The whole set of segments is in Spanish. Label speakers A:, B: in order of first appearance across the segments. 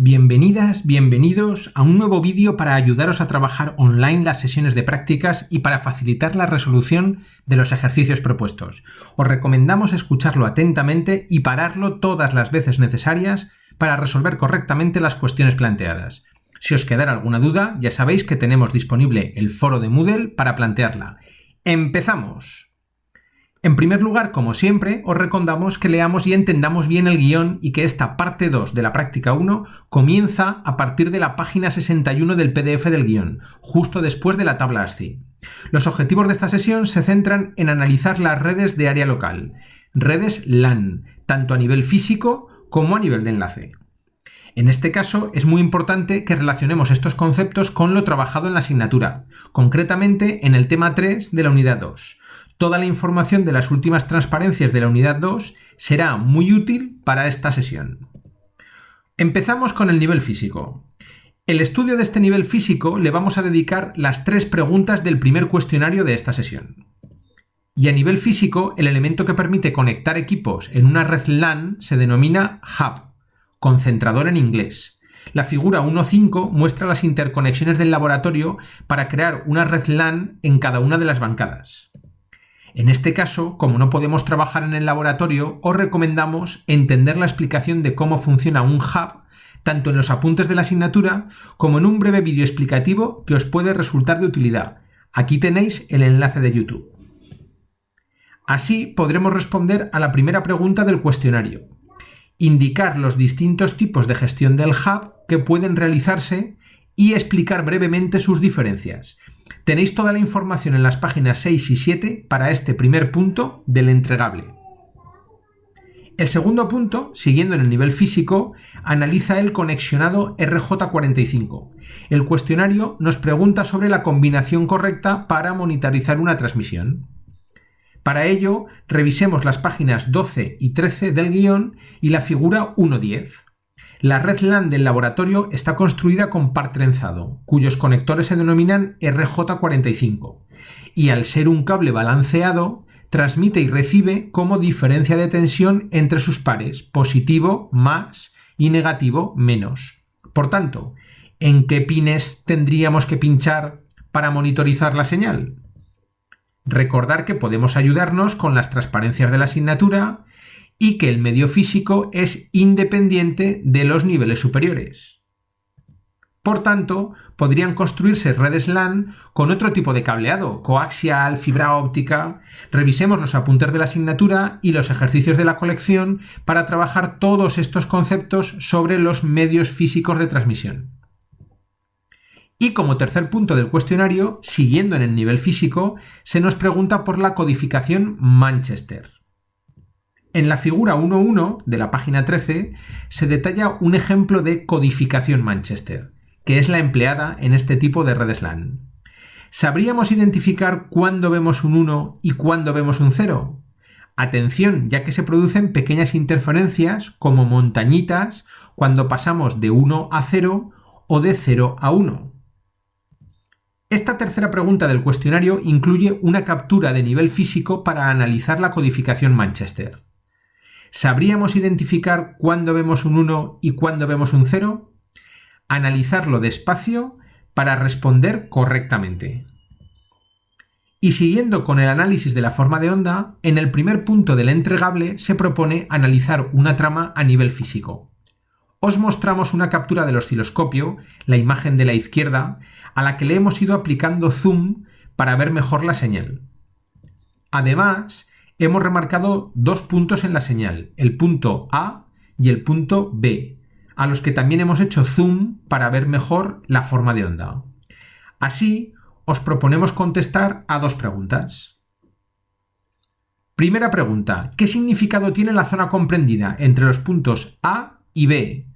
A: Bienvenidas, bienvenidos a un nuevo vídeo para ayudaros a trabajar online las sesiones de prácticas y para facilitar la resolución de los ejercicios propuestos. Os recomendamos escucharlo atentamente y pararlo todas las veces necesarias para resolver correctamente las cuestiones planteadas. Si os quedara alguna duda, ya sabéis que tenemos disponible el foro de Moodle para plantearla. ¡Empezamos! En primer lugar, como siempre, os recomendamos que leamos y entendamos bien el guión y que esta parte 2 de la práctica 1 comienza a partir de la página 61 del PDF del guión, justo después de la tabla ASCII. Los objetivos de esta sesión se centran en analizar las redes de área local, redes LAN, tanto a nivel físico como a nivel de enlace. En este caso, es muy importante que relacionemos estos conceptos con lo trabajado en la asignatura, concretamente en el tema 3 de la unidad 2. Toda la información de las últimas transparencias de la unidad 2 será muy útil para esta sesión. Empezamos con el nivel físico. El estudio de este nivel físico le vamos a dedicar las 3 preguntas del primer cuestionario de esta sesión. Y a nivel físico, el elemento que permite conectar equipos en una red LAN se denomina hub, concentrador en inglés. La figura 1.5 muestra las interconexiones del laboratorio para crear una red LAN en cada una de las bancadas. En este caso, como no podemos trabajar en el laboratorio, os recomendamos entender la explicación de cómo funciona un hub, tanto en los apuntes de la asignatura como en un breve vídeo explicativo que os puede resultar de utilidad. Aquí tenéis el enlace de YouTube. Así podremos responder a la primera pregunta del cuestionario. Indicar los distintos tipos de gestión del hub que pueden realizarse y explicar brevemente sus diferencias. Tenéis toda la información en las páginas 6 y 7 para este primer punto del entregable. El segundo punto, siguiendo en el nivel físico, analiza el conexionado RJ45. El cuestionario nos pregunta sobre la combinación correcta para monitorizar una transmisión. Para ello, revisemos las páginas 12 y 13 del guión y la figura 1.10. La red LAN del laboratorio está construida con par trenzado, cuyos conectores se denominan RJ45, y al ser un cable balanceado, transmite y recibe como diferencia de tensión entre sus pares, positivo más y negativo menos. Por tanto, ¿en qué pines tendríamos que pinchar para monitorizar la señal? Recordar que podemos ayudarnos con las transparencias de la asignatura y que el medio físico es independiente de los niveles superiores. Por tanto, podrían construirse redes LAN con otro tipo de cableado, coaxial, fibra óptica. Revisemos los apuntes de la asignatura y los ejercicios de la colección para trabajar todos estos conceptos sobre los medios físicos de transmisión. Y como tercer punto del cuestionario, siguiendo en el nivel físico, se nos pregunta por la codificación Manchester. En la figura 1.1 de la página 13 se detalla un ejemplo de codificación Manchester, que es la empleada en este tipo de redes LAN. ¿Sabríamos identificar cuándo vemos un 1 y cuándo vemos un 0? Atención, ya que se producen pequeñas interferencias como montañitas cuando pasamos de 1 a 0 o de 0 a 1. Esta tercera pregunta del cuestionario incluye una captura de nivel físico para analizar la codificación Manchester. ¿Sabríamos identificar cuándo vemos un 1 y cuándo vemos un 0? Analizarlo despacio para responder correctamente. Y siguiendo con el análisis de la forma de onda, en el primer punto del entregable se propone analizar una trama a nivel físico. Os mostramos una captura del osciloscopio, la imagen de la izquierda, a la que le hemos ido aplicando zoom para ver mejor la señal. Además, hemos remarcado 2 puntos en la señal, el punto A y el punto B, a los que también hemos hecho zoom para ver mejor la forma de onda. Así, os proponemos contestar a 2 preguntas. Primera pregunta, ¿qué significado tiene la zona comprendida entre los puntos A y B?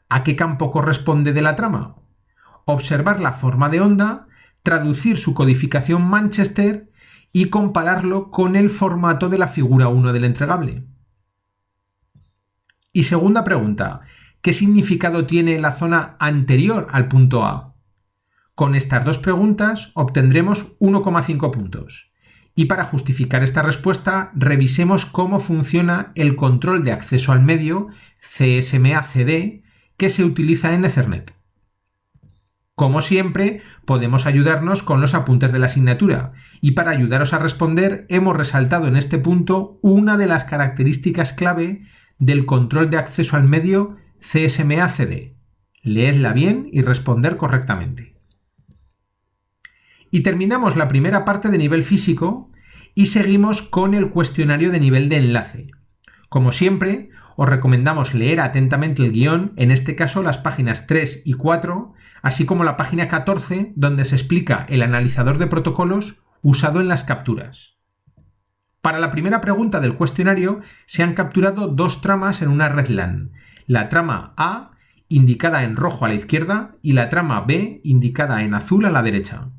A: ¿A qué campo corresponde de la trama? Observar la forma de onda, traducir su codificación Manchester y compararlo con el formato de la figura 1 del entregable. Y segunda pregunta, ¿qué significado tiene la zona anterior al punto A? Con estas 2 preguntas obtendremos 1,5 puntos. Y para justificar esta respuesta, revisemos cómo funciona el control de acceso al medio CSMA-CD que se utiliza en Ethernet. Como siempre, podemos ayudarnos con los apuntes de la asignatura y para ayudaros a responder hemos resaltado en este punto una de las características clave del control de acceso al medio CSMA-CD. Leedla bien y responder correctamente. Y terminamos la primera parte de nivel físico y seguimos con el cuestionario de nivel de enlace. Como siempre, os recomendamos leer atentamente el guión, en este caso las páginas 3 y 4, así como la página 14, donde se explica el analizador de protocolos usado en las capturas. Para la primera pregunta del cuestionario se han capturado dos tramas en una red LAN. La trama A, indicada en rojo a la izquierda, y la trama B, indicada en azul a la derecha.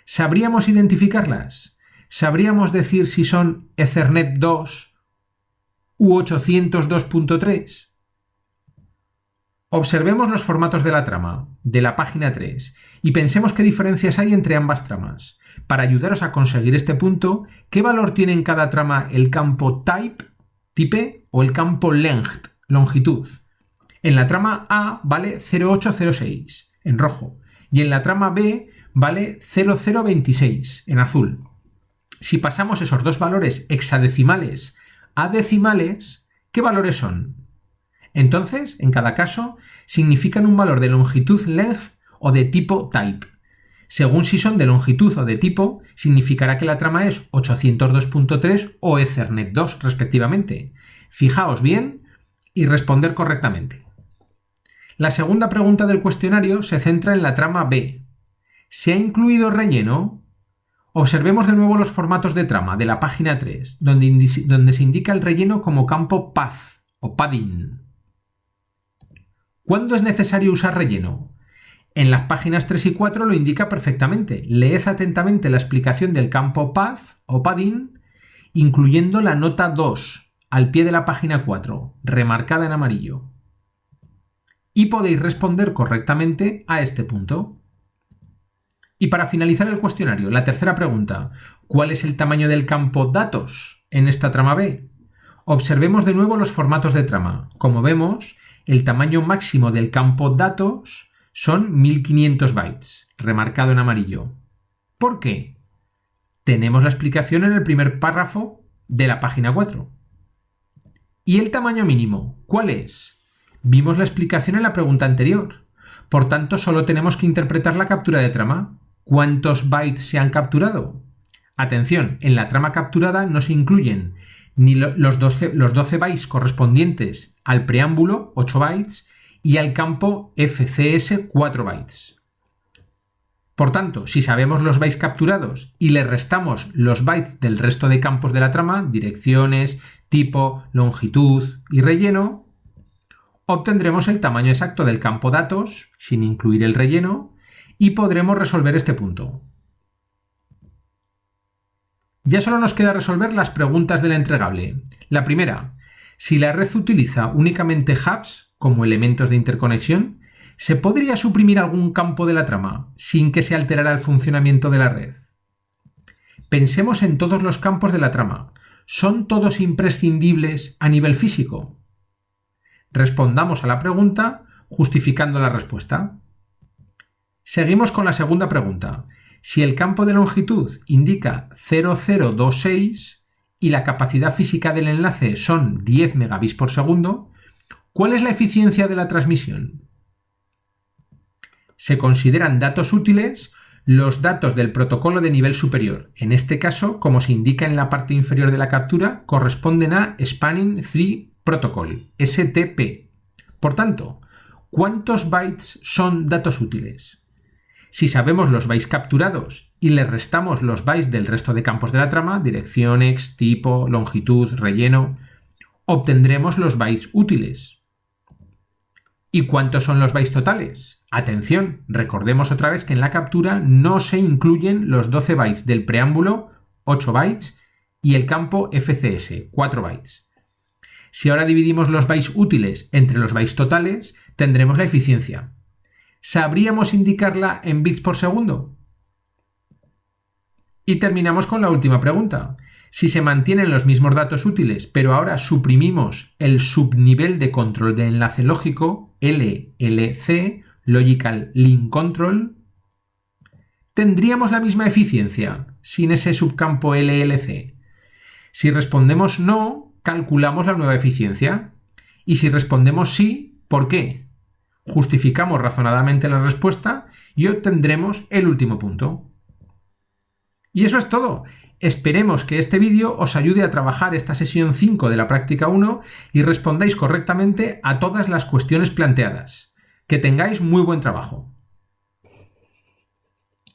A: ¿Sabríamos identificarlas? ¿Sabríamos decir si son Ethernet 2 u 802.3? Observemos los formatos de la trama, de la página 3, y pensemos qué diferencias hay entre ambas tramas. Para ayudaros a conseguir este punto, ¿qué valor tiene en cada trama el campo type o el campo length, longitud? En la trama A vale 0806, en rojo, y en la trama B vale 0026, en azul. Si pasamos esos dos valores hexadecimales a decimales, ¿qué valores son? Entonces, en cada caso, significan un valor de longitud length o de tipo type. Según si son de longitud o de tipo, significará que la trama es 802.3 o Ethernet 2 respectivamente. Fijaos bien y responder correctamente. La segunda pregunta del cuestionario se centra en la trama B. ¿Se ha incluido relleno? Observemos de nuevo los formatos de trama de la página 3, donde se indica el relleno como campo path o padding. ¿Cuándo es necesario usar relleno? En las páginas 3 y 4 lo indica perfectamente. Leed atentamente la explicación del campo path o padding, incluyendo la nota 2 al pie de la página 4, remarcada en amarillo. Y podéis responder correctamente a este punto. Y para finalizar el cuestionario, la tercera pregunta. ¿Cuál es el tamaño del campo datos en esta trama B? Observemos de nuevo los formatos de trama. Como vemos, el tamaño máximo del campo datos son 1500 bytes, remarcado en amarillo. ¿Por qué? Tenemos la explicación en el primer párrafo de la página 4. ¿Y el tamaño mínimo? ¿Cuál es? Vimos la explicación en la pregunta anterior. Por tanto, solo tenemos que interpretar la captura de trama. ¿Cuántos bytes se han capturado? Atención, en la trama capturada no se incluyen ni los 12 bytes correspondientes al preámbulo, 8 bytes, y al campo FCS, 4 bytes. Por tanto, si sabemos los bytes capturados y le restamos los bytes del resto de campos de la trama, direcciones, tipo, longitud y relleno, obtendremos el tamaño exacto del campo datos, sin incluir el relleno, y podremos resolver este punto. Ya solo nos queda resolver las preguntas del entregable. La primera, si la red utiliza únicamente hubs como elementos de interconexión, ¿se podría suprimir algún campo de la trama sin que se alterara el funcionamiento de la red? Pensemos en todos los campos de la trama. ¿Son todos imprescindibles a nivel físico? Respondamos a la pregunta justificando la respuesta. Seguimos con la segunda pregunta. Si el campo de longitud indica 0026 y la capacidad física del enlace son 10 megabits por segundo, ¿cuál es la eficiencia de la transmisión? Se consideran datos útiles los datos del protocolo de nivel superior. En este caso, como se indica en la parte inferior de la captura, corresponden a Spanning Tree Protocol, STP. Por tanto, ¿cuántos bytes son datos útiles? Si sabemos los bytes capturados y le restamos los bytes del resto de campos de la trama, direcciones, tipo, longitud, relleno, obtendremos los bytes útiles. ¿Y cuántos son los bytes totales? Atención, recordemos otra vez que en la captura no se incluyen los 12 bytes del preámbulo, 8 bytes, y el campo FCS, 4 bytes. Si ahora dividimos los bytes útiles entre los bytes totales, tendremos la eficiencia. ¿Sabríamos indicarla en bits por segundo? Y terminamos con la última pregunta. Si se mantienen los mismos datos útiles, pero ahora suprimimos el subnivel de control de enlace lógico, LLC, Logical Link Control, ¿tendríamos la misma eficiencia sin ese subcampo LLC? Si respondemos no, calculamos la nueva eficiencia. Y si respondemos sí, ¿por qué? Justificamos razonadamente la respuesta y obtendremos el último punto. Y eso es todo. Esperemos que este vídeo os ayude a trabajar esta sesión 5 de la práctica 1 y respondáis correctamente a todas las cuestiones planteadas. Que tengáis muy buen trabajo.